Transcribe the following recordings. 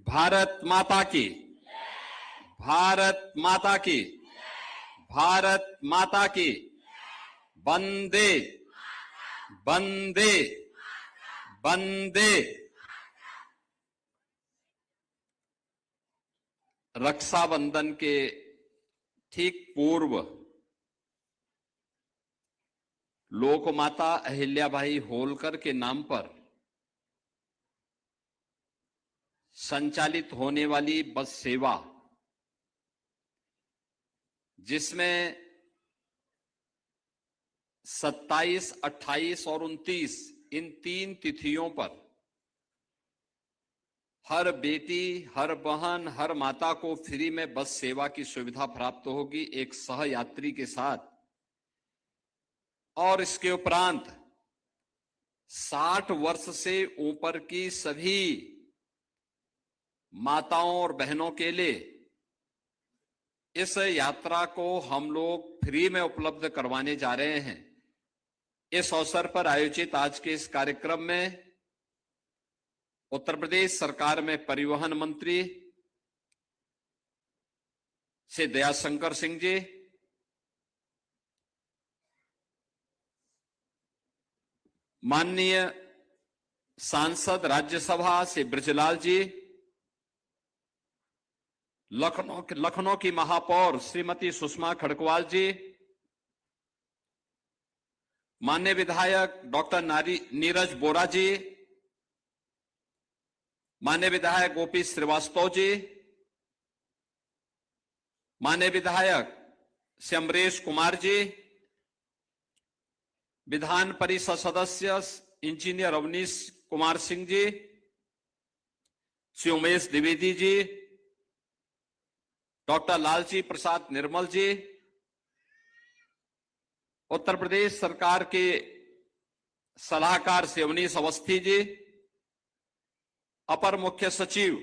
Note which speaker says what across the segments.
Speaker 1: भारत माता की, भारत माता की, भारत माता की, वंदे वंदे वंदे। रक्षाबंधन के ठीक पूर्व लोकमाता अहिल्याबाई होलकर के नाम पर संचालित होने वाली बस सेवा, जिसमें 27, 28 और 29 इन 3 तिथियों पर हर बेटी, हर बहन, हर माता को फ्री में बस सेवा की सुविधा प्राप्त होगी एक सह यात्री के साथ। और इसके उपरांत 60 वर्ष से ऊपर की सभी माताओं और बहनों के लिए इस यात्रा को हम लोग फ्री में उपलब्ध करवाने जा रहे हैं। इस अवसर पर आयोजित आज के इस कार्यक्रम में उत्तर प्रदेश सरकार में परिवहन मंत्री श्री दयाशंकर सिंह जी, माननीय सांसद राज्यसभा से बृजलाल जी, लखनऊ की महापौर श्रीमती सुषमा खड़गवाल जी, माननीय विधायक डॉक्टर नीरज बोरा जी, माननीय विधायक गोपी श्रीवास्तव जी, माननीय विधायक श्री अमरेश कुमार जी, विधान परिषद सदस्य इंजीनियर अवनीश कुमार सिंह जी, श्री उमेश द्विवेदी जी, डॉक्टर लालजी प्रसाद निर्मल जी, उत्तर प्रदेश सरकार के सलाहकार श्री अवनीश अवस्थी जी, अपर मुख्य सचिव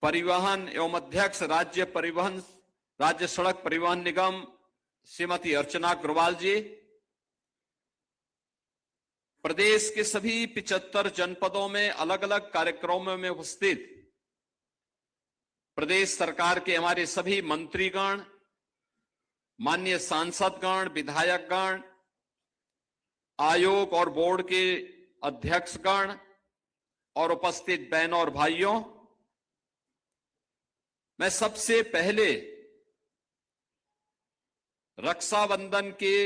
Speaker 1: परिवहन एवं अध्यक्ष राज्य सड़क परिवहन निगम श्रीमती अर्चना अग्रवाल जी, प्रदेश के सभी 75 जनपदों में अलग अलग कार्यक्रमों में उपस्थित प्रदेश सरकार के हमारे सभी मंत्रीगण, माननीय सांसदगण, विधायकगण, आयोग और बोर्ड के अध्यक्षगण और उपस्थित बहनों और भाइयों, मैं सबसे पहले रक्षाबंधन के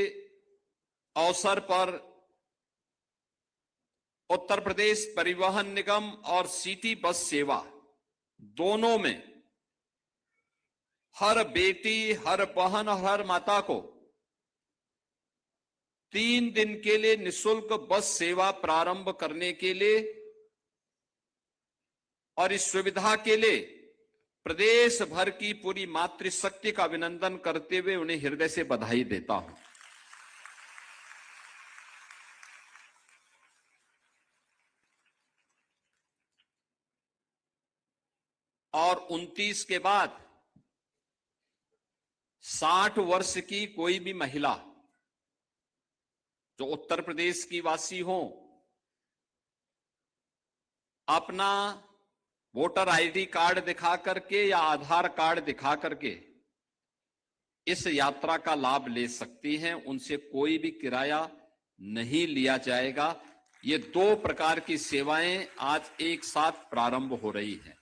Speaker 1: अवसर पर उत्तर प्रदेश परिवहन निगम और सिटी बस सेवा दोनों में हर बेटी, हर बहन और हर माता को 3 दिन के लिए निःशुल्क बस सेवा प्रारंभ करने के लिए और इस सुविधा के लिए प्रदेश भर की पूरी मातृशक्ति का अभिनंदन करते हुए उन्हें हृदय से बधाई देता हूं। और 29 के बाद 60 वर्ष की कोई भी महिला जो उत्तर प्रदेश की वासी हो, अपना वोटर आईडी कार्ड दिखा करके या आधार कार्ड दिखा करके इस यात्रा का लाभ ले सकती हैं। उनसे कोई भी किराया नहीं लिया जाएगा। ये 2 प्रकार की सेवाएं आज एक साथ प्रारंभ हो रही हैं।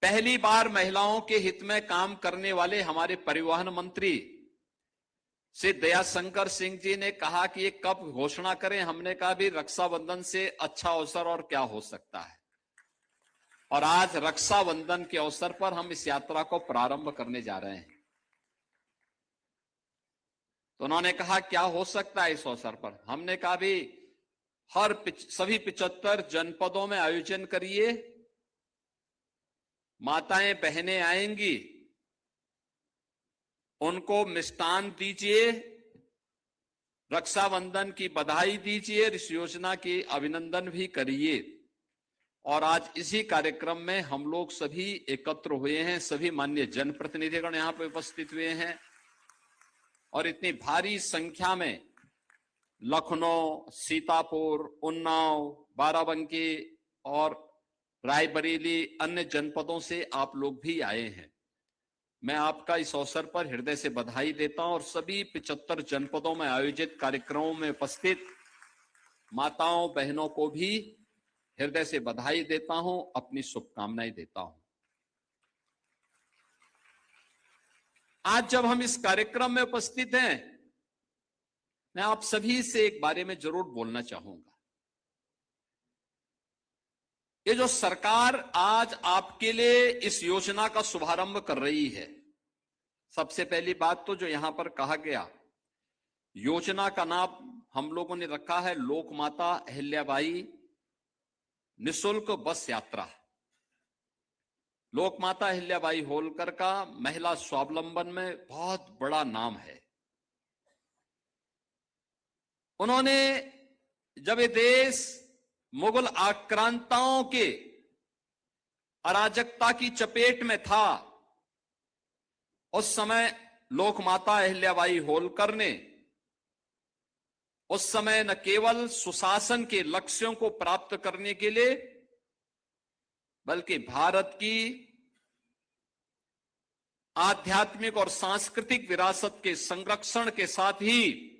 Speaker 1: पहली बार महिलाओं के हित में काम करने वाले हमारे परिवहन मंत्री श्री दयाशंकर सिंह जी ने कहा कि ये कब घोषणा करें। हमने कहा भी रक्षाबंधन से अच्छा अवसर और क्या हो सकता है। और आज रक्षाबंधन के अवसर पर हम इस यात्रा को प्रारंभ करने जा रहे हैं। तो उन्होंने कहा क्या हो सकता है इस अवसर पर। हमने कहा भी सभी 75 जनपदों में आयोजन करिए, माताएं बहनें आएंगी, उनको मिष्टान दीजिए, रक्षाबंधन की बधाई दीजिए, इस योजना की अभिनंदन भी करिए। और आज इसी कार्यक्रम में हम लोग सभी एकत्र हुए हैं। सभी माननीय जनप्रतिनिधिगण यहां पर उपस्थित हुए हैं और इतनी भारी संख्या में लखनऊ, सीतापुर, उन्नाव, बाराबंकी और रायबरेली अन्य जनपदों से आप लोग भी आए हैं। मैं आपका इस अवसर पर हृदय से बधाई देता हूं और सभी 75 जनपदों में आयोजित कार्यक्रमों में उपस्थित माताओं बहनों को भी हृदय से बधाई देता हूं, अपनी शुभकामनाएं देता हूं। आज जब हम इस कार्यक्रम में उपस्थित हैं, मैं आप सभी से एक बारे में जरूर बोलना चाहूंगा। ये जो सरकार आज आपके लिए इस योजना का शुभारंभ कर रही है, सबसे पहली बात तो जो यहां पर कहा गया, योजना का नाम हम लोगों ने रखा है लोकमाता अहिल्याबाई निशुल्क बस यात्रा। लोकमाता अहिल्याबाई होलकर का महिला स्वावलंबन में बहुत बड़ा नाम है। उन्होंने जब ये देश मुगल आक्रांताओं के अराजकता की चपेट में था, उस समय लोकमाता अहिल्याबाई होलकर ने उस समय न केवल सुशासन के लक्ष्यों को प्राप्त करने के लिए, बल्कि भारत की आध्यात्मिक और सांस्कृतिक विरासत के संरक्षण के साथ ही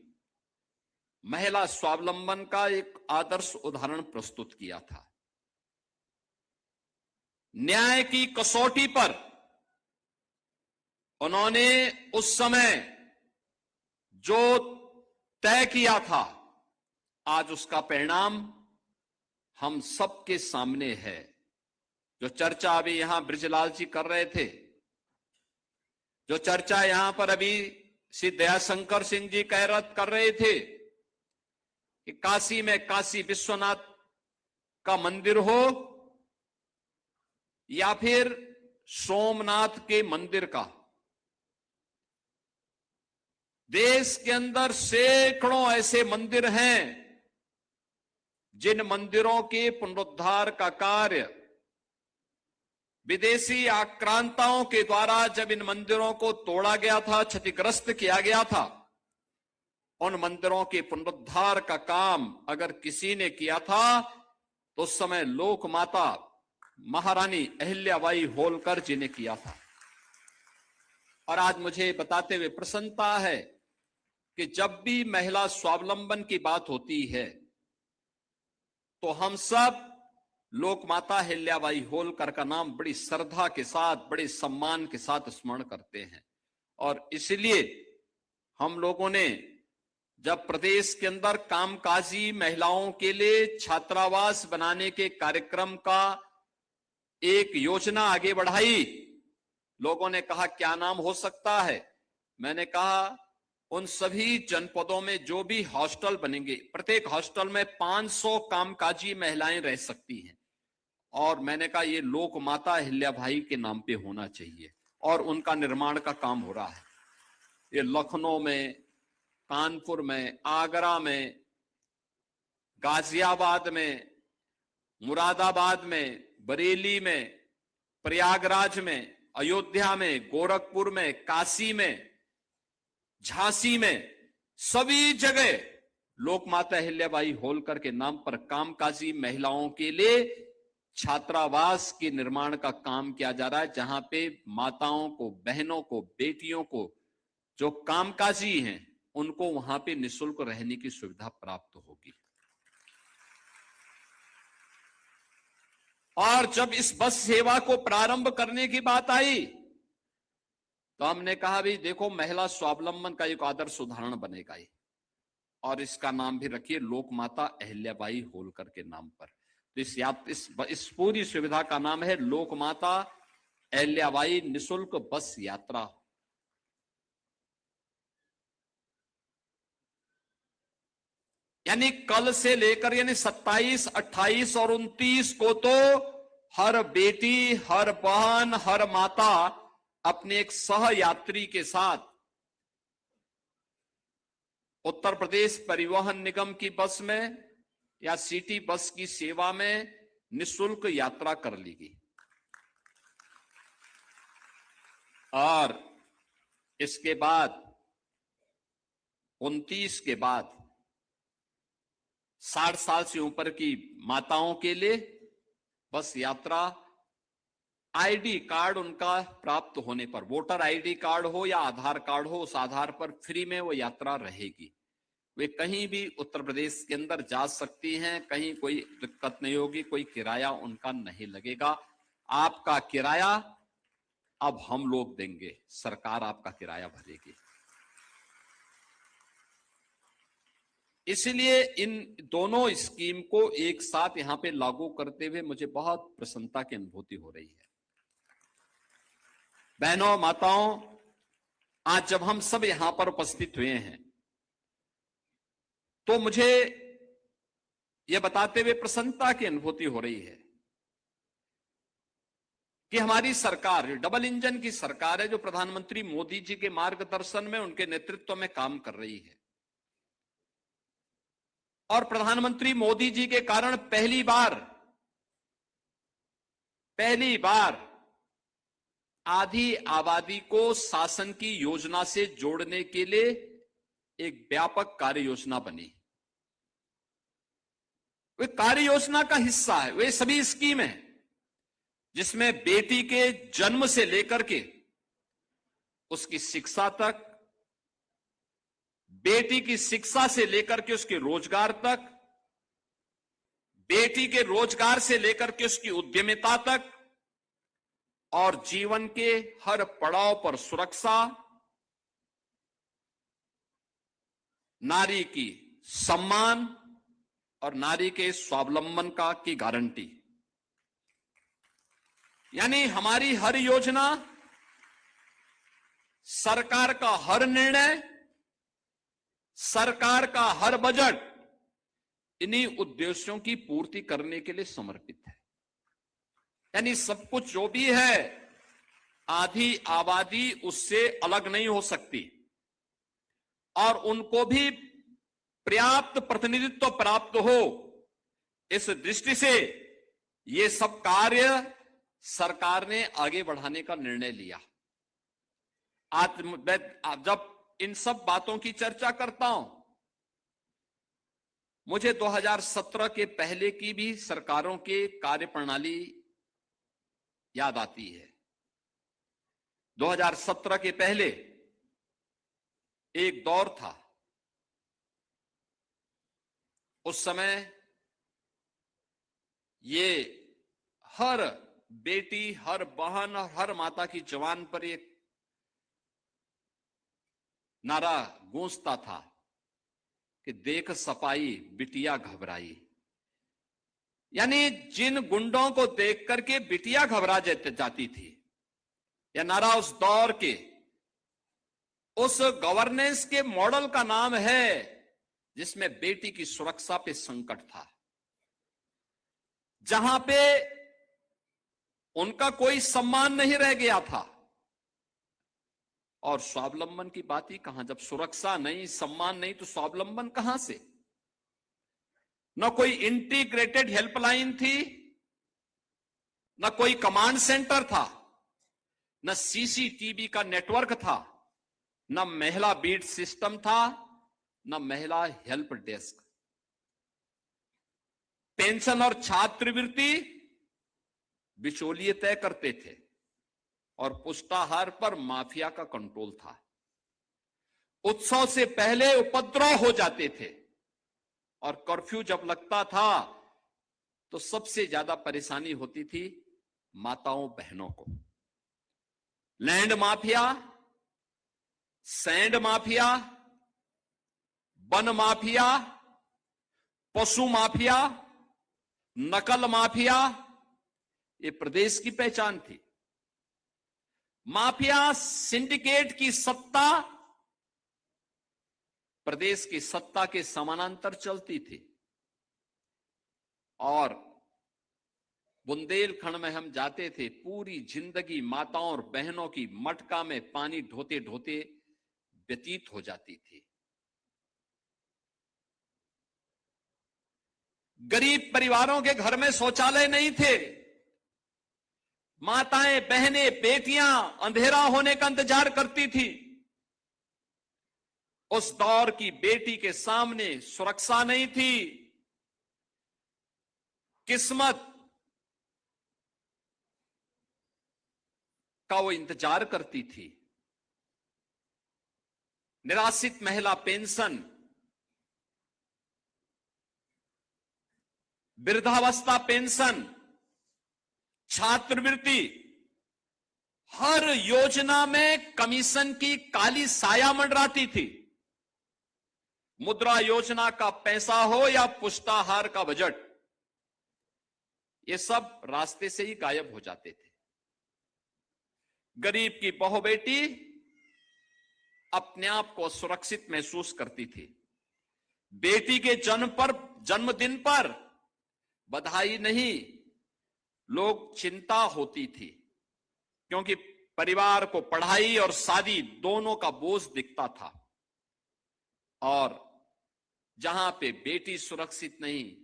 Speaker 1: महिला स्वावलंबन का एक आदर्श उदाहरण प्रस्तुत किया था। न्याय की कसौटी पर उन्होंने उस समय जो तय किया था, आज उसका परिणाम हम सबके सामने है। जो चर्चा अभी यहां बृजलाल जी कर रहे थे, जो चर्चा यहां पर अभी श्री दयाशंकर सिंह जी कर रहे थे कि काशी में काशी विश्वनाथ का मंदिर हो या फिर सोमनाथ के मंदिर का, देश के अंदर सैकड़ों ऐसे मंदिर हैं जिन मंदिरों के पुनरुद्धार का कार्य विदेशी आक्रांताओं के द्वारा जब इन मंदिरों को तोड़ा गया था, क्षतिग्रस्त किया गया था, उन मंदिरों के पुनरुद्धार का काम अगर किसी ने किया था तो उस समय लोकमाता महारानी अहिल्याबाई होलकर जी ने किया था। और आज मुझे बताते हुए प्रसन्नता है कि जब भी महिला स्वावलंबन की बात होती है तो हम सब लोकमाता अहिल्याबाई होलकर का नाम बड़ी श्रद्धा के साथ, बड़े सम्मान के साथ स्मरण करते हैं। और इसलिए हम लोगों ने जब प्रदेश के अंदर कामकाजी महिलाओं के लिए छात्रावास बनाने के कार्यक्रम का एक योजना आगे बढ़ाई, लोगों ने कहा क्या नाम हो सकता है। मैंने कहा उन सभी जनपदों में जो भी हॉस्टल बनेंगे, प्रत्येक हॉस्टल में 500 कामकाजी महिलाएं रह सकती हैं, और मैंने कहा ये लोकमाता अहिल्याबाई के नाम पे होना चाहिए, और उनका निर्माण का काम हो रहा है। ये लखनऊ में, कानपुर में, आगरा में, गाजियाबाद में, मुरादाबाद में, बरेली में, प्रयागराज में, अयोध्या में, गोरखपुर में, काशी में, झांसी में, सभी जगह लोकमाता अहिल्याबाई होलकर के नाम पर कामकाजी महिलाओं के लिए छात्रावास के निर्माण का काम किया जा रहा है, जहां पे माताओं को, बहनों को, बेटियों को जो कामकाजी हैं उनको वहां पे निःशुल्क रहने की सुविधा प्राप्त होगी। और जब इस बस सेवा को प्रारंभ करने की बात आई तो हमने कहा भी देखो महिला स्वावलंबन का एक आदर्श उदाहरण बनेगा ये, और इसका नाम भी रखिए लोकमाता अहिल्याबाई होलकर के नाम पर। तो इस पूरी सुविधा का नाम है लोकमाता अहिल्याबाई निःशुल्क बस यात्रा। यानी कल से लेकर यानी 27, 28 और 29 को तो हर बेटी, हर बहन, हर माता अपने एक सह यात्री के साथ उत्तर प्रदेश परिवहन निगम की बस में या सिटी बस की सेवा में निःशुल्क यात्रा कर लेगी। और इसके बाद 29 के बाद 60 साल से ऊपर की माताओं के लिए बस यात्रा आईडी कार्ड उनका प्राप्त होने पर, वोटर आईडी कार्ड हो या आधार कार्ड हो, उस आधार पर फ्री में वो यात्रा रहेगी। वे कहीं भी उत्तर प्रदेश के अंदर जा सकती हैं, कहीं कोई दिक्कत नहीं होगी, कोई किराया उनका नहीं लगेगा। आपका किराया अब हम लोग देंगे, सरकार आपका किराया भरेगी। इसलिए इन दोनों स्कीम को एक साथ यहां पे लागू करते हुए मुझे बहुत प्रसन्नता की अनुभूति हो रही है। बहनों, माताओं, आज जब हम सब यहां पर उपस्थित हुए हैं तो मुझे यह बताते हुए प्रसन्नता की अनुभूति हो रही है कि हमारी सरकार डबल इंजन की सरकार है, जो प्रधानमंत्री मोदी जी के मार्गदर्शन में, उनके नेतृत्व में काम कर रही है। और प्रधानमंत्री मोदी जी के कारण पहली बार आधी आबादी को शासन की योजना से जोड़ने के लिए एक व्यापक कार्य योजना बनी। वे कार्य योजना का हिस्सा है, वे सभी स्कीम है जिसमें बेटी के जन्म से लेकर के उसकी शिक्षा तक, बेटी की शिक्षा से लेकर के उसके रोजगार तक, बेटी के रोजगार से लेकर के उसकी उद्यमिता तक, और जीवन के हर पड़ाव पर सुरक्षा, नारी की सम्मान और नारी के स्वावलंबन का की गारंटी। यानी हमारी हर योजना, सरकार का हर निर्णय, सरकार का हर बजट इन्हीं उद्देश्यों की पूर्ति करने के लिए समर्पित है। यानी सब कुछ जो भी है, आधी आबादी उससे अलग नहीं हो सकती और उनको भी पर्याप्त प्रतिनिधित्व प्राप्त हो, इस दृष्टि से ये सब कार्य सरकार ने आगे बढ़ाने का निर्णय लिया। आज जब इन सब बातों की चर्चा करता हूं, मुझे 2017 के पहले की भी सरकारों के कार्यप्रणाली याद आती है। 2017 के पहले एक दौर था, उस समय ये हर बेटी, हर बहन और हर माता की जवान पर एक नारा गूंजता था कि देख सपाई बिटिया घबराई। यानी जिन गुंडों को देख करके बिटिया घबरा जाती थी, यह नारा उस दौर के, उस गवर्नेंस के मॉडल का नाम है जिसमें बेटी की सुरक्षा पे संकट था, जहां पे उनका कोई सम्मान नहीं रह गया था। और स्वावलंबन की बात ही कहां, जब सुरक्षा नहीं, सम्मान नहीं, तो स्वावलंबन कहां से? न कोई इंटीग्रेटेड हेल्पलाइन थी, न कोई कमांड सेंटर था, न सीसीटीवी का नेटवर्क था, न महिला बीट सिस्टम था, न महिला हेल्प डेस्क। पेंशन और छात्रवृत्ति बिचौलिए तय करते थे और पुष्टाहार पर माफिया का कंट्रोल था। उत्सव से पहले उपद्रव हो जाते थे और कर्फ्यू जब लगता था तो सबसे ज्यादा परेशानी होती थी माताओं बहनों को। Land mafia, sand mafia, one mafia, पशु माफिया, नकल माफिया, ये प्रदेश की पहचान थी। माफिया सिंडिकेट की सत्ता प्रदेश की सत्ता के समानांतर चलती थी। और बुंदेलखंड में हम जाते थे, पूरी जिंदगी माताओं और बहनों की मटका में पानी ढोते ढोते व्यतीत हो जाती थी। गरीब परिवारों के घर में शौचालय नहीं थे। माताएं, बहनें, बेटियां अंधेरा होने का इंतजार करती थी। उस दौर की बेटी के सामने सुरक्षा नहीं थी, किस्मत का वो इंतजार करती थी। निराश्रित महिला पेंशन, वृद्धावस्था पेंशन, छात्रवृत्ति, हर योजना में कमीशन की काली साया मंडराती थी। मुद्रा योजना का पैसा हो या पुष्टाहार का बजट, ये सब रास्ते से ही गायब हो जाते थे। गरीब की बहू बेटी अपने आप को सुरक्षित महसूस करती थी। बेटी के जन्मदिन पर बधाई नहीं, लोग चिंता होती थी, क्योंकि परिवार को पढ़ाई और शादी दोनों का बोझ दिखता था। और जहां पे बेटी सुरक्षित नहीं,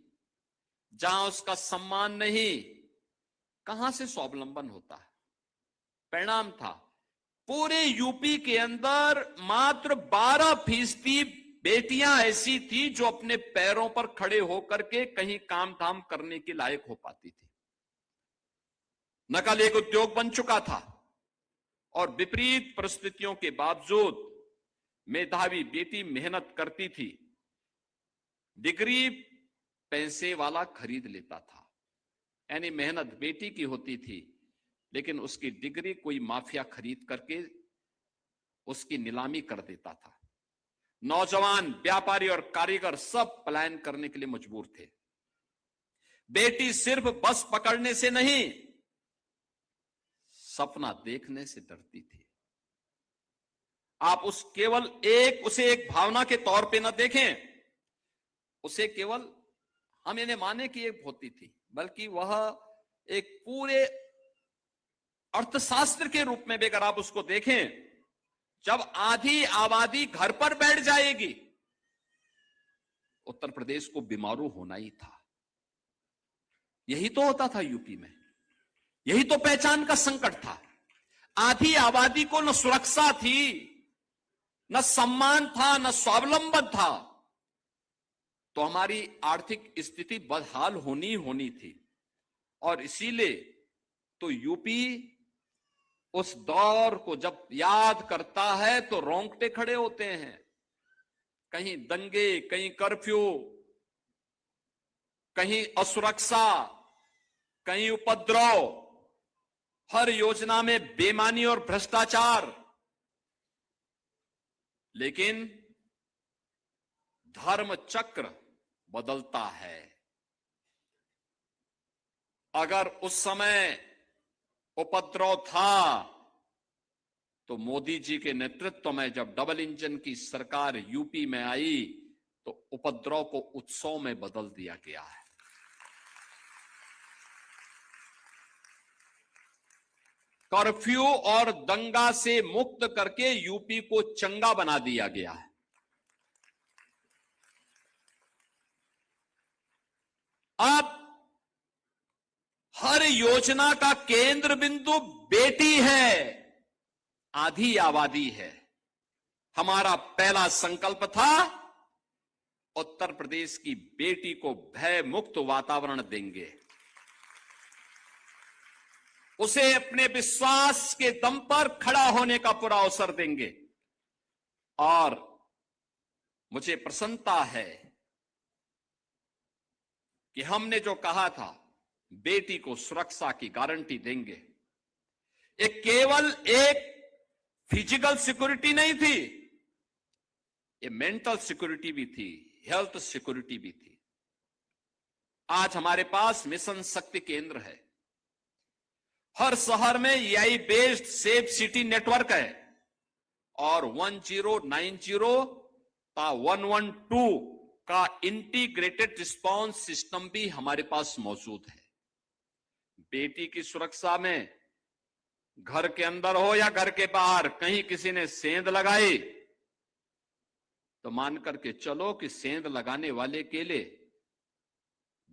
Speaker 1: जहां उसका सम्मान नहीं, कहां से स्वावलंबन होता है। परिणाम था, पूरे यूपी के अंदर मात्र 12% बेटियां ऐसी थी जो अपने पैरों पर खड़े होकर के कहीं काम धाम करने के लायक हो पाती थी। नकल एक उद्योग बन चुका था और विपरीत परिस्थितियों के बावजूद मेधावी बेटी मेहनत करती थी। डिग्री पैसे वाला खरीद लेता था, यानी मेहनत बेटी की होती थी, लेकिन उसकी डिग्री कोई माफिया खरीद करके उसकी नीलामी कर देता था। नौजवान, व्यापारी और कारीगर सब पलायन करने के लिए मजबूर थे। बेटी सिर्फ बस पकड़ने से नहीं, सपना देखने से डरती थी। आप उसे एक भावना के तौर पे न देखें, उसे केवल हम इन्हें माने कि एक होती थी, बल्कि वह एक पूरे अर्थशास्त्र के रूप में भी अगर आप उसको देखें, जब आधी आबादी घर पर बैठ जाएगी, उत्तर प्रदेश को बीमारू होना ही था। यही तो होता था यूपी में, यही तो पहचान का संकट था। आधी आबादी को न सुरक्षा थी, न सम्मान था, न स्वावलंबन था, तो हमारी आर्थिक स्थिति बदहाल होनी थी। और इसीलिए तो यूपी उस दौर को जब याद करता है तो रोंगटे खड़े होते हैं। कहीं दंगे, कहीं कर्फ्यू, कहीं असुरक्षा, कहीं उपद्रव, हर योजना में बेईमानी और भ्रष्टाचार। लेकिन धर्म चक्र बदलता है। अगर उस समय उपद्रव था तो मोदी जी के नेतृत्व में जब डबल इंजन की सरकार यूपी में आई तो उपद्रव को उत्सव में बदल दिया गया है। कर्फ्यू और दंगा से मुक्त करके यूपी को चंगा बना दिया गया है। अब हर योजना का केंद्र बिंदु बेटी है, आधी आबादी है। हमारा पहला संकल्प था उत्तर प्रदेश की बेटी को भय मुक्त वातावरण देंगे, उसे अपने विश्वास के दम पर खड़ा होने का पूरा अवसर देंगे। और मुझे प्रसन्नता है कि हमने जो कहा था बेटी को सुरक्षा की गारंटी देंगे, ये केवल एक फिजिकल सिक्योरिटी नहीं थी, ये मेंटल सिक्योरिटी भी थी, हेल्थ सिक्योरिटी भी थी। आज हमारे पास मिशन शक्ति केंद्र है, हर शहर में AI based safe city network है, और 1090 का 112 का इंटीग्रेटेड रिस्पांस सिस्टम भी हमारे पास मौजूद है। बेटी की सुरक्षा में घर के अंदर हो या घर के बाहर कहीं किसी ने सेंध लगाई तो मान करके चलो कि सेंध लगाने वाले के लिए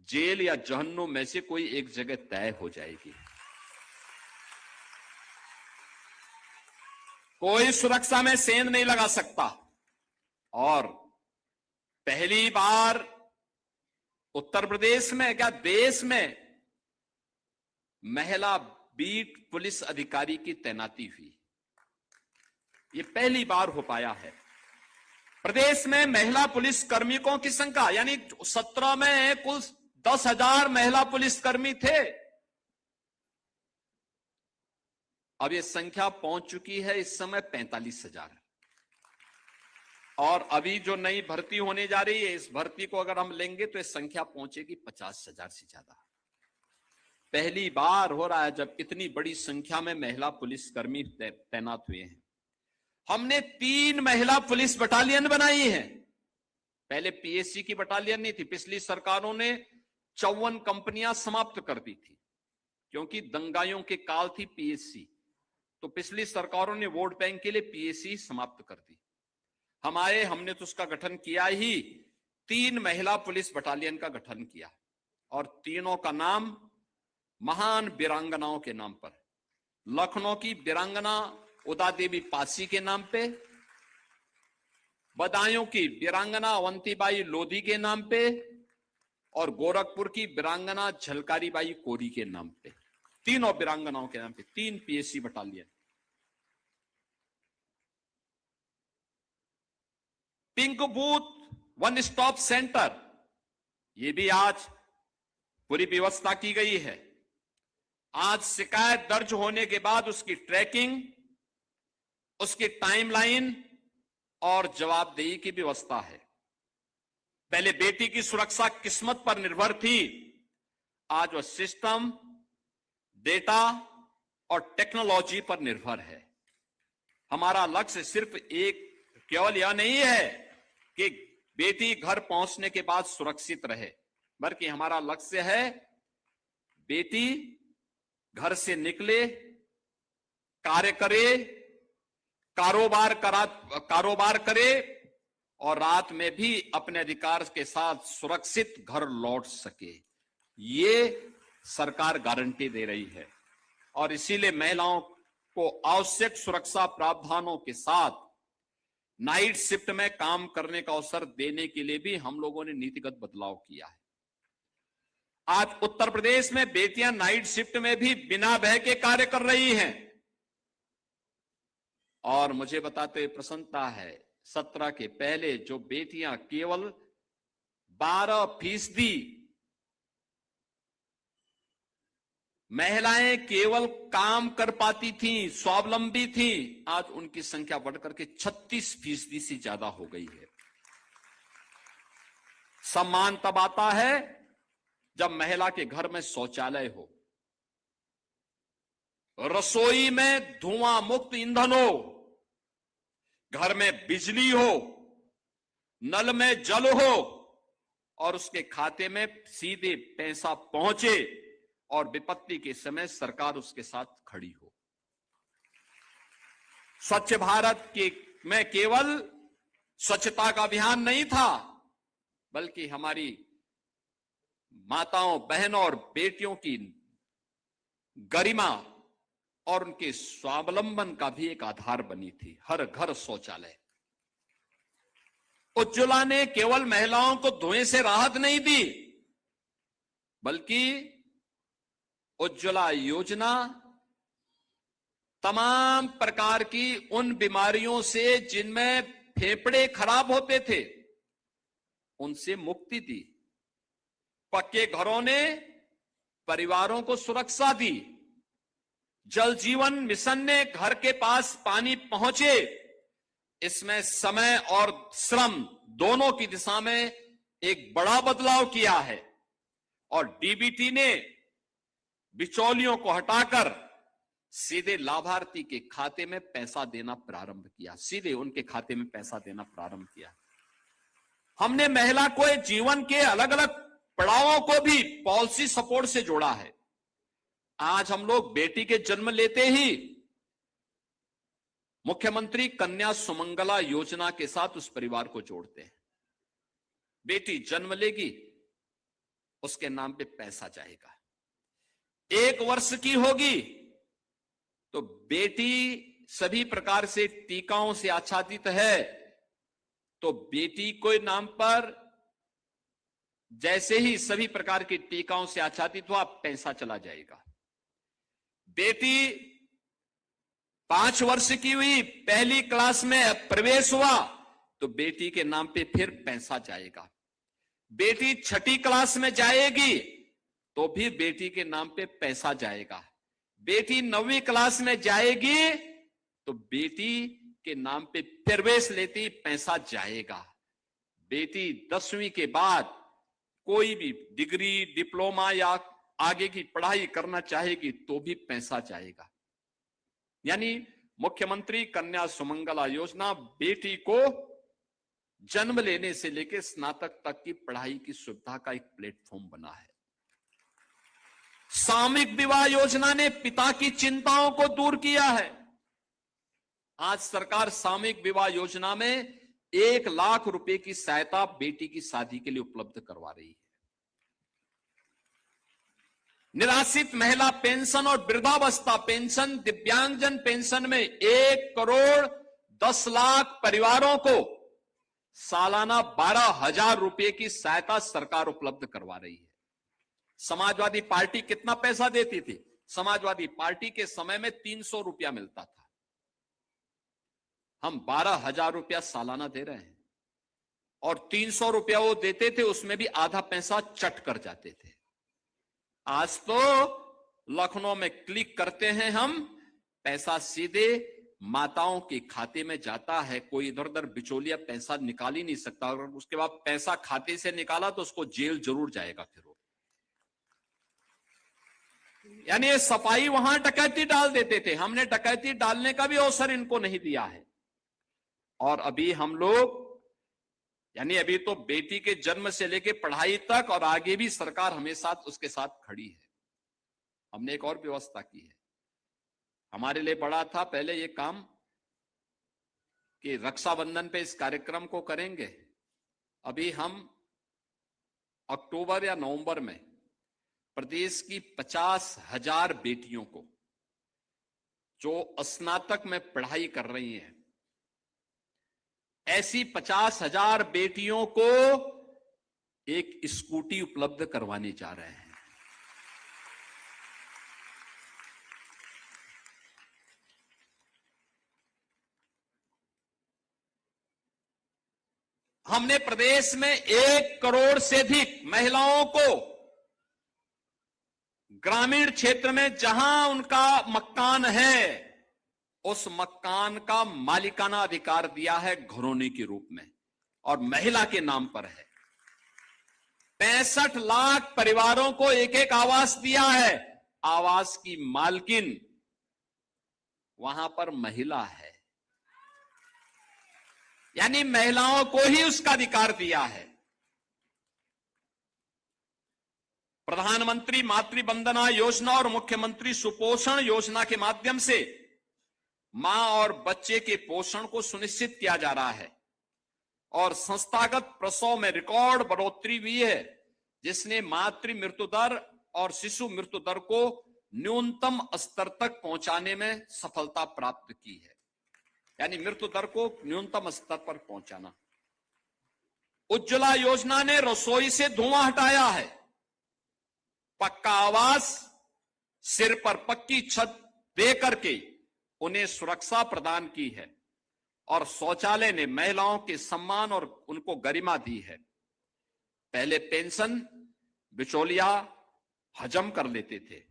Speaker 1: जेल या जहन्नुम में से कोई एक जगह तय हो जाएगी। कोई सुरक्षा में सेंध नहीं लगा सकता। और पहली बार उत्तर प्रदेश में क्या देश में महिला बीट पुलिस अधिकारी की तैनाती हुई। ये पहली बार हो पाया है। प्रदेश में महिला पुलिस कर्मियों की संख्या यानी 17 में कुल 10,000 महिला पुलिसकर्मी थे। अब ये संख्या पहुंच चुकी है इस समय 45,000। और अभी जो नई भर्ती होने जा रही है, इस भर्ती को अगर हम लेंगे तो ये संख्या पहुंचेगी 50,000 से ज्यादा। पहली बार हो रहा है जब इतनी बड़ी संख्या में महिला पुलिसकर्मी तैनात हुए हैं। हमने 3 महिला पुलिस बटालियन बनाई है। पहले पीएससी की बटालियन नहीं थी। पिछली सरकारों ने 54 कंपनियां समाप्त कर दी थी क्योंकि दंगाइयों के काल थी पीएससी। तो पिछली सरकारों ने वोट बैंक के लिए पीएससी समाप्त कर दी। हमने तो उसका गठन किया ही, 3 महिला पुलिस बटालियन का गठन किया और तीनों का नाम महान वीरांगनाओं के नाम पर। लखनऊ की वीरांगना उदा देवी पासी के नाम पे, बदायूं की वीरांगना अवंतीबाई लोधी के नाम पे और गोरखपुर की वीरांगना झलकारी बाई कोरी के नाम पे। तीनों वीरांगनाओं के नाम पे 3 PSC battalion. Pink booth one stop centre, ये भी आज पूरी व्यवस्था की गई है। आज शिकायत दर्ज होने के बाद उसकी ट्रैकिंग, उसकी टाइमलाइन और जवाबदेही की व्यवस्था है। पहले बेटी की सुरक्षा किस्मत पर निर्भर थी, आज वह सिस्टम, डेटा और टेक्नोलॉजी पर निर्भर है। हमारा लक्ष्य सिर्फ केवल यह नहीं है कि बेटी घर पहुंचने के बाद सुरक्षित रहे, बल्कि हमारा लक्ष्य है बेटी घर से निकले, कार्य करे, कारोबार करे और रात में भी अपने अधिकार के साथ सुरक्षित घर लौट सके। ये सरकार गारंटी दे रही है और इसीलिए महिलाओं को आवश्यक सुरक्षा प्रावधानों के साथ नाइट शिफ्ट में काम करने का अवसर देने के लिए भी हम लोगों ने नीतिगत बदलाव किया है। आज उत्तर प्रदेश में बेटियां नाइट शिफ्ट में भी बिना भय के कार्य कर रही हैं और मुझे बताते हुए प्रसन्नता है, 17 के पहले जो बेटियां केवल 12% महिलाएं केवल काम कर पाती थीं, स्वावलंबी थीं, आज उनकी संख्या बढ़कर के 36% से ज्यादा हो गई है। सम्मान तब आता है जब महिला के घर में शौचालय हो, रसोई में धुआं मुक्त ईंधन हो, घर में बिजली हो, नल में जल हो और उसके खाते में सीधे पैसा पहुंचे और विपत्ति के समय सरकार उसके साथ खड़ी हो। स्वच्छ भारत में केवल स्वच्छता का अभियान नहीं था, बल्कि हमारी माताओं, बहनों और बेटियों की गरिमा और उनके स्वावलंबन का भी एक आधार बनी थी। हर घर शौचालय। उज्ज्वला ने केवल महिलाओं को धुएं से राहत नहीं दी, बल्कि उज्ज्वला योजना तमाम प्रकार की उन बीमारियों से जिनमें फेफड़े खराब होते थे, उनसे मुक्ति दी। पक्के घरों ने परिवारों को सुरक्षा दी। जल जीवन मिशन ने घर के पास पानी पहुंचे, इसमें समय और श्रम दोनों की दिशा में एक बड़ा बदलाव किया है। और डीबीटी ने बिचौलियों को हटाकर सीधे लाभार्थी के खाते में पैसा देना प्रारंभ किया, सीधे उनके खाते में पैसा देना प्रारंभ किया। हमने महिला को जीवन के अलग अलग पड़ावों को भी पॉलिसी सपोर्ट से जोड़ा है। आज हम लोग बेटी के जन्म लेते ही मुख्यमंत्री कन्या सुमंगला योजना के साथ उस परिवार को जोड़ते हैं। बेटी जन्म लेगी, उसके नाम पे पैसा जाएगा। 1 वर्ष की होगी तो बेटी सभी प्रकार से टीकाओं से आच्छादित है, तो बेटी के नाम पर जैसे ही सभी प्रकार की टीकाओं से आच्छादित हुआ पैसा चला जाएगा। बेटी 5 वर्ष की हुई, पहली क्लास में प्रवेश हुआ तो बेटी के नाम पे फिर पैसा जाएगा। बेटी 6ठी क्लास में जाएगी तो भी बेटी के नाम पे पैसा जाएगा। बेटी 9वीं क्लास में जाएगी तो बेटी के नाम पे प्रवेश लेती पैसा जाएगा। बेटी 10वीं के बाद कोई भी डिग्री, डिप्लोमा या आगे की पढ़ाई करना चाहेगी तो भी पैसा जाएगा। यानी मुख्यमंत्री कन्या सुमंगला योजना बेटी को जन्म लेने से लेकर स्नातक तक की पढ़ाई की सुविधा का एक प्लेटफॉर्म बना है। सामूहिक विवाह योजना ने पिता की चिंताओं को दूर किया है। आज सरकार सामूहिक विवाह योजना में 1 लाख रुपए की सहायता बेटी की शादी के लिए उपलब्ध करवा रही है। निराश्रित महिला पेंशन और वृद्धावस्था पेंशन, दिव्यांगजन पेंशन में 1 करोड़ 10 लाख परिवारों को सालाना 12,000 रुपए की सहायता सरकार उपलब्ध करवा रही है। समाजवादी पार्टी कितना पैसा देती थी? समाजवादी पार्टी के समय में 300 रुपया मिलता था। हम 12,000 रुपया सालाना दे रहे हैं और 300 रुपया वो देते थे, उसमें भी आधा पैसा चट कर जाते थे। आज तो लखनऊ में क्लिक करते हैं हम, पैसा सीधे माताओं के खाते में जाता है। कोई इधर उधर बिचौलिया पैसा निकाल ही नहीं सकता। और उसके बाद पैसा खाते से निकाला तो उसको जेल जरूर जाएगा फिर वो। यानी ये सफाई वहां डकैती डाल देते थे, हमने डकैती डालने का भी अवसर इनको नहीं दिया है। और अभी हम लोग, यानी अभी तो बेटी के जन्म से लेकर पढ़ाई तक और आगे भी सरकार हमेशा उसके साथ खड़ी है। हमने एक और व्यवस्था की है। हमारे लिए बड़ा था पहले ये काम कि रक्षाबंधन पे इस कार्यक्रम को करेंगे। अभी हम अक्टूबर या नवंबर में प्रदेश की 50,000 बेटियों को जो स्नातक में पढ़ाई कर रही हैं, ऐसी 50,000 बेटियों को एक स्कूटी उपलब्ध करवाने जा रहे हैं। हमने प्रदेश में 1 करोड़ से अधिक महिलाओं को ग्रामीण क्षेत्र में जहां उनका मकान है, उस मकान का मालिकाना अधिकार दिया है घरौनी के रूप में और महिला के नाम पर है। 65 लाख परिवारों को एक एक आवास दिया है। आवास की मालकिन वहां पर महिला है, यानी महिलाओं को ही उसका अधिकार दिया है। प्रधानमंत्री मातृ वंदना योजना और मुख्यमंत्री सुपोषण योजना के माध्यम से मां और बच्चे के पोषण को सुनिश्चित किया जा रहा है और संस्थागत प्रसव में रिकॉर्ड बढ़ोतरी हुई है, जिसने मातृ मृत्यु दर और शिशु मृत्यु दर को न्यूनतम स्तर तक पहुंचाने में सफलता प्राप्त की है। यानी मृत्यु दर को न्यूनतम स्तर पर पहुंचाना। उज्ज्वला योजना ने रसोई से धुआं हटाया है। पक्का आवास, सिर पर पक्की छत दे करके उन्हें सुरक्षा प्रदान की है और शौचालय ने महिलाओं के सम्मान और उनको गरिमा दी है। पहले पेंशन बिचौलिया हजम कर लेते थे,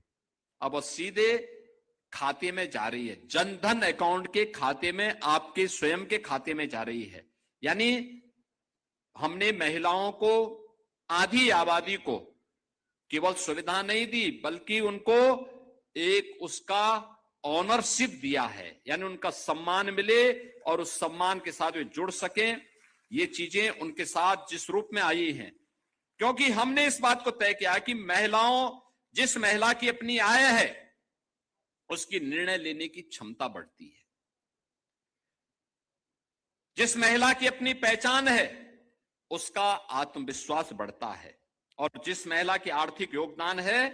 Speaker 1: अब वो सीधे खाते में जा रही है। जनधन अकाउंट के खाते में, आपके स्वयं के खाते में जा रही है। यानी हमने महिलाओं को, आधी आबादी को केवल सुविधा नहीं दी, बल्कि उनको एक उसका ऑनरशिप दिया है, यानी उनका सम्मान मिले और उस सम्मान के साथ वे जुड़ सकें। ये चीजें उनके साथ जिस रूप में आई हैं, क्योंकि हमने इस बात को तय किया कि जिस महिला की अपनी आय है उसकी निर्णय लेने की क्षमता बढ़ती है। जिस महिला की अपनी पहचान है उसका आत्मविश्वास बढ़ता है और जिस महिला की आर्थिक योगदान है,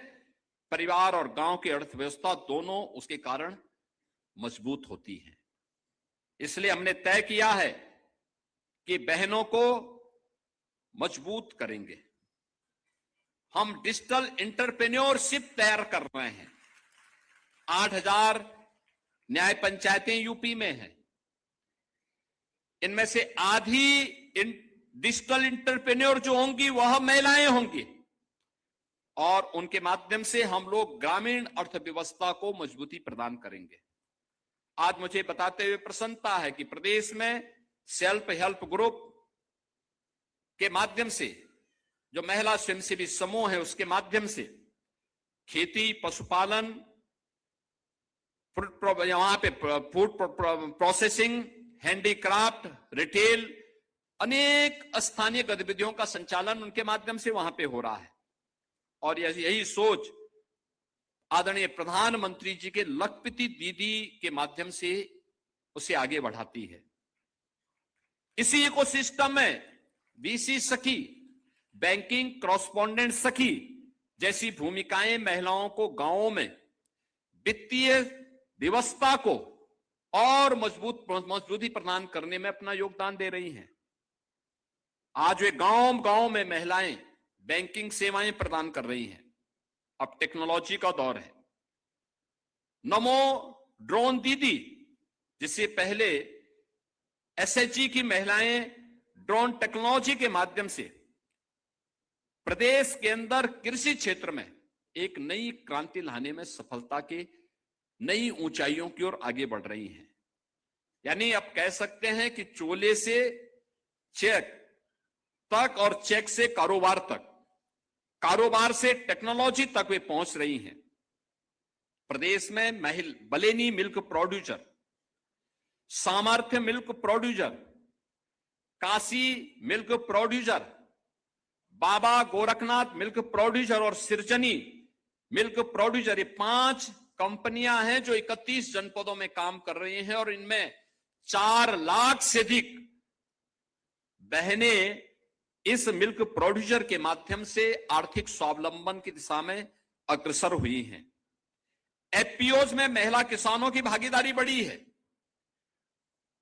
Speaker 1: परिवार और गांव की अर्थव्यवस्था दोनों उसके कारण मजबूत होती है। इसलिए हमने तय किया है कि बहनों को मजबूत करेंगे, हम डिजिटल एंटरप्रेन्योरशिप तैयार कर रहे हैं। 8,000 न्याय पंचायतें यूपी में हैं। इनमें से आधी डिजिटल एंटरप्रेन्योर जो होंगी वह महिलाएं होंगी और उनके माध्यम से हम लोग ग्रामीण अर्थव्यवस्था को मजबूती प्रदान करेंगे। आज मुझे बताते हुए प्रसन्नता है कि प्रदेश में सेल्फ हेल्प ग्रुप के माध्यम से जो महिला स्वयंसेवी समूह है उसके माध्यम से खेती, पशुपालन, वहां पे फूड प्रोसेसिंग, हैंडीक्राफ्ट, रिटेल, अनेक स्थानीय गतिविधियों का संचालन उनके माध्यम से वहां पे हो रहा है। और यही सोच आदरणीय प्रधानमंत्री जी के लखपति दीदी के माध्यम से उसे आगे बढ़ाती है। इसी इकोसिस्टम में बीसी सखी, बैंकिंग कॉरेस्पोंडेंट सखी जैसी भूमिकाएं महिलाओं को गांवों में वित्तीय व्यवस्था को और मजबूती प्रदान करने में अपना योगदान दे रही हैं। आज वे गांव में महिलाएं बैंकिंग सेवाएं प्रदान कर रही हैं। अब टेक्नोलॉजी का दौर है। नमो ड्रोन दीदी, जिससे पहले एसएचजी की महिलाएं ड्रोन टेक्नोलॉजी के माध्यम से प्रदेश के अंदर कृषि क्षेत्र में एक नई क्रांति लाने में सफलता के नई ऊंचाइयों की ओर आगे बढ़ रही हैं। यानी अब कह सकते हैं कि चोले से चेक तक और चेक से कारोबार तक, कारोबार से टेक्नोलॉजी तक वे पहुंच रही हैं। प्रदेश में Balinee milk producer, Samarthya milk producer, Kashi milk producer, Baba Gorakhnath milk producer और सिरजनी मिल्क प्रोड्यूसर, ये 5 कंपनियां हैं जो 31 जनपदों में काम कर रही हैं और इनमें 4 लाख से अधिक बहनें इस मिल्क प्रोड्यूसर के माध्यम से आर्थिक स्वावलंबन की दिशा में अग्रसर हुई हैं। एफपीओज में महिला किसानों की भागीदारी बढ़ी है।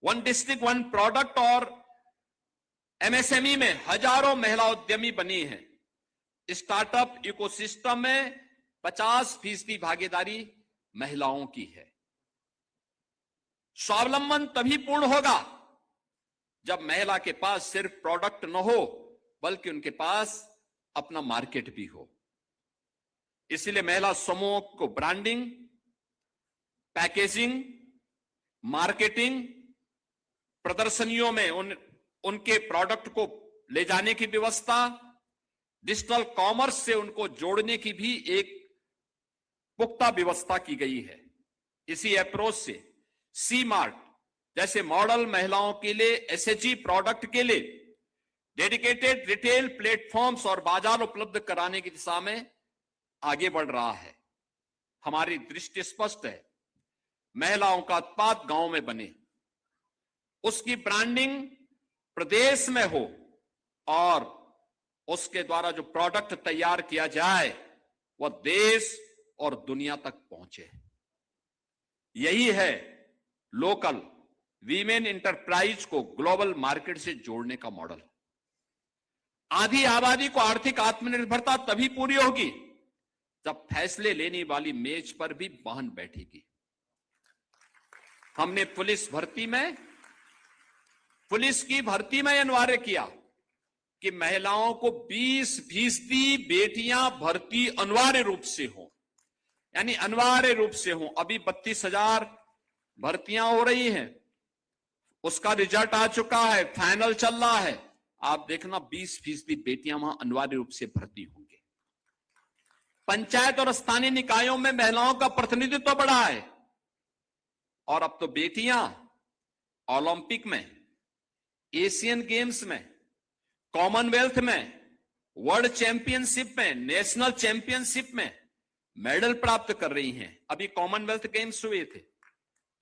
Speaker 1: 1 डिस्ट्रिक्ट 1 प्रोडक्ट और एमएसएमई में हजारों महिला उद्यमी बनी है। स्टार्टअप इकोसिस्टम में 50% भागीदारी महिलाओं की है। स्वावलंबन तभी पूर्ण होगा जब महिला के पास सिर्फ प्रोडक्ट न हो बल्कि उनके पास अपना मार्केट भी हो। इसलिए महिला समूह को ब्रांडिंग, पैकेजिंग, मार्केटिंग, प्रदर्शनियों में उनके प्रोडक्ट को ले जाने की व्यवस्था, डिजिटल कॉमर्स से उनको जोड़ने की भी एक पुख्ता व्यवस्था की गई है। इसी अप्रोच से सी मार्ट जैसे मॉडल महिलाओं के लिए एसएचजी प्रोडक्ट के लिए डेडिकेटेड रिटेल प्लेटफॉर्म्स और बाजार उपलब्ध कराने की दिशा में आगे बढ़ रहा है। हमारी दृष्टि स्पष्ट है, महिलाओं का उत्पाद गांव में बने, उसकी ब्रांडिंग प्रदेश में हो और उसके द्वारा जो प्रोडक्ट तैयार किया जाए वह देश और दुनिया तक पहुंचे। यही है लोकल वीमेन एंटरप्राइज को ग्लोबल मार्केट से जोड़ने का मॉडल। आधी आबादी को आर्थिक आत्मनिर्भरता तभी पूरी होगी जब फैसले लेने वाली मेज पर भी बहन बैठेगी। हमने पुलिस की भर्ती में अनिवार्य किया कि महिलाओं को 20% बेटियां भर्ती अनिवार्य रूप से हो, यानी अनिवार्य रूप से हो। अभी 32,000 भर्तियां हो रही हैं, उसका रिजल्ट आ चुका है, फाइनल चल रहा है। आप देखना 20% बेटियां वहां अनिवार्य रूप से भर्ती होंगे। पंचायत और स्थानीय निकायों में महिलाओं का प्रतिनिधित्व बढ़ा है और अब तो बेटियां ओलंपिक में, एशियन गेम्स में, कॉमनवेल्थ में, वर्ल्ड चैंपियनशिप में, नेशनल चैंपियनशिप में मेडल प्राप्त कर रही हैं। अभी कॉमनवेल्थ गेम्स हुए थे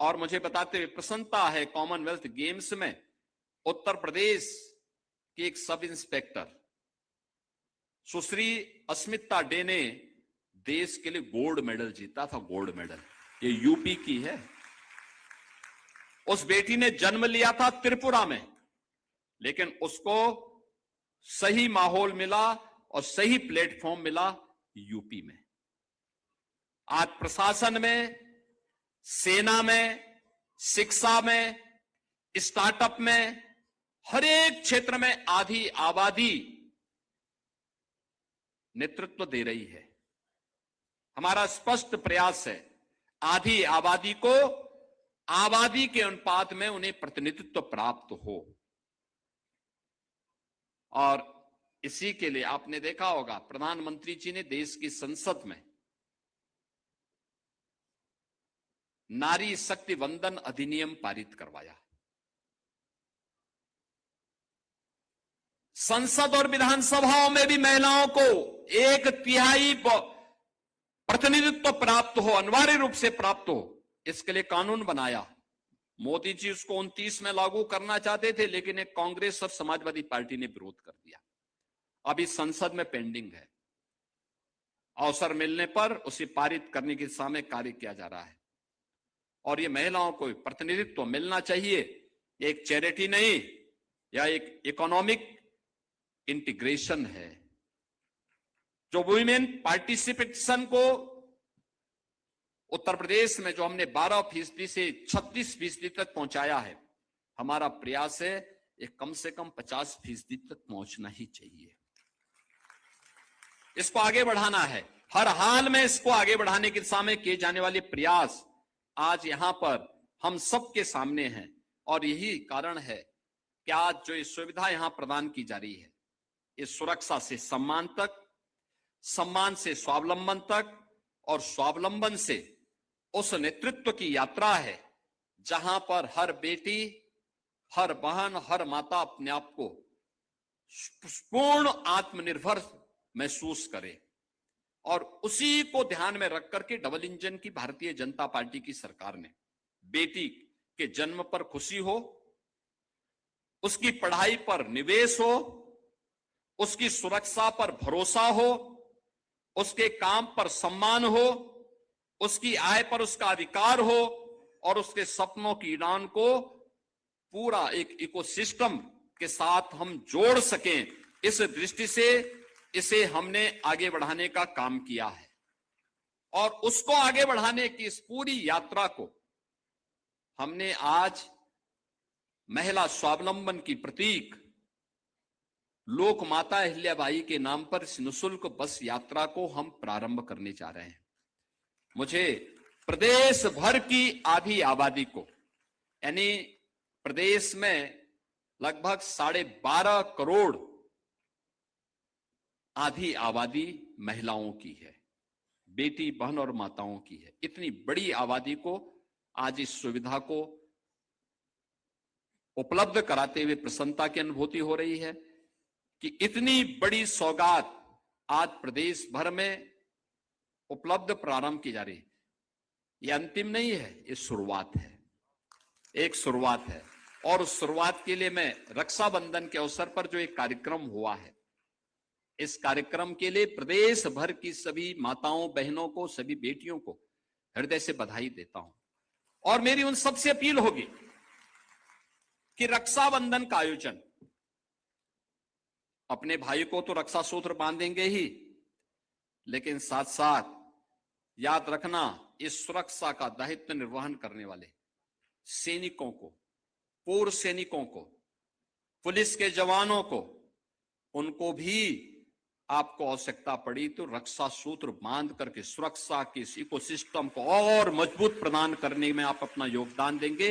Speaker 1: और मुझे बताते हुए प्रसन्नता है, कॉमनवेल्थ गेम्स में उत्तर प्रदेश के एक सब इंस्पेक्टर सुश्री अस्मिता डे ने देश के लिए गोल्ड मेडल जीता था। गोल्ड मेडल ये यूपी की है। उस बेटी ने जन्म लिया था त्रिपुरा में, लेकिन उसको सही माहौल मिला और सही प्लेटफॉर्म मिला यूपी में। आज प्रशासन में, सेना में, शिक्षा में, स्टार्टअप में, हर एक क्षेत्र में आधी आबादी नेतृत्व दे रही है। हमारा स्पष्ट प्रयास है आधी आबादी को आबादी के अनुपात में उन्हें प्रतिनिधित्व प्राप्त हो। और इसी के लिए आपने देखा होगा प्रधानमंत्री जी ने देश की संसद में नारी शक्ति वंदन अधिनियम पारित करवाया। संसद और विधानसभाओं में भी महिलाओं को 1/3 प्रतिनिधित्व प्राप्त हो, अनिवार्य रूप से प्राप्त हो, इसके लिए कानून बनाया। मोदी जी उसको 29 में लागू करना चाहते थे, लेकिन एक कांग्रेस और समाजवादी पार्टी ने विरोध कर दिया। अभी संसद में पेंडिंग है। अवसर मिलने पर उसे पारित करने की दिशा में कार्य किया जा रहा है। और ये महिलाओं को प्रतिनिधित्व मिलना चाहिए। ये एक चैरिटी नहीं, या एक इकोनॉमिक इंटीग्रेशन है। जो वुमेन पार्टिसिपेशन को उत्तर प्रदेश में जो हमने 12% से 36% तक पहुंचाया है, हमारा प्रयास है ये कम से कम 50% तक पहुंचना ही चाहिए। इसको आगे बढ़ाना है। हर हाल में इसको आगे बढ़ाने की दिशा में किए जाने वाले प्रयास आज यहां पर हम सबके सामने हैं। और यही कारण है कि आज जो ये सुविधा यहां प्रदान की जा रही है, इस सुरक्षा से सम्मान तक, सम्मान से स्वावलंबन तक, और स्वावलंबन से उस नेतृत्व की यात्रा है जहां पर हर बेटी, हर बहन, हर माता अपने आप को पूर्ण आत्मनिर्भर महसूस करे। और उसी को ध्यान में रख करके डबल इंजन की भारतीय जनता पार्टी की सरकार ने बेटी के जन्म पर खुशी हो, उसकी पढ़ाई पर निवेश हो, उसकी सुरक्षा पर भरोसा हो, उसके काम पर सम्मान हो, उसकी आय पर उसका अधिकार हो, और उसके सपनों की उड़ान को पूरा एक इकोसिस्टम के साथ हम जोड़ सकें। इस दृष्टि से इसे हमने आगे बढ़ाने का काम किया है। और उसको आगे बढ़ाने की इस पूरी यात्रा को हमने आज महिला स्वावलंबन की प्रतीक लोक माता अहिल्याबाई के नाम पर इस निःशुल्क बस यात्रा को हम प्रारंभ करने जा रहे हैं। मुझे प्रदेश भर की आधी आबादी को, यानी प्रदेश में लगभग 12.5 करोड़ आधी आबादी महिलाओं की है, बेटी, बहन और माताओं की है। इतनी बड़ी आबादी को आज इस सुविधा को उपलब्ध कराते हुए प्रसन्नता की अनुभूति हो रही है कि इतनी बड़ी सौगात आज प्रदेश भर में उपलब्ध प्रारंभ की जा रही है। यह अंतिम नहीं है, ये शुरुआत है, एक शुरुआत है। और उस शुरुआत के लिए मैं रक्षाबंधन के अवसर पर जो एक कार्यक्रम हुआ है, इस कार्यक्रम के लिए प्रदेश भर की सभी माताओं, बहनों को, सभी बेटियों को हृदय से बधाई देता हूं। और मेरी उन सबसे अपील होगी कि रक्षाबंधन का आयोजन, अपने भाई को तो रक्षा सूत्र बांधेंगे ही, लेकिन साथ साथ याद रखना, इस सुरक्षा का दायित्व निर्वहन करने वाले सैनिकों को, पूर्व सैनिकों को, पुलिस के जवानों को, उनको भी आपको आवश्यकता पड़ी तो रक्षा सूत्र बांध करके सुरक्षा के इस इकोसिस्टम को और मजबूत प्रदान करने में आप अपना योगदान देंगे।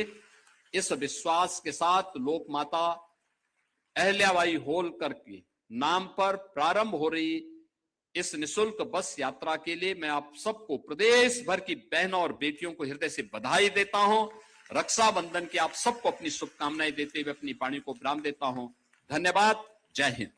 Speaker 1: इस विश्वास के साथ लोक माता अहिल्याबाई होलकर के नाम पर प्रारंभ हो रही इस निःशुल्क बस यात्रा के लिए मैं आप सबको, प्रदेश भर की बहनों और बेटियों को हृदय से बधाई देता हूं। रक्षाबंधन की आप सबको अपनी शुभकामनाएं देते हुए अपनी वाणी को विराम देता हूं। धन्यवाद। जय हिंद।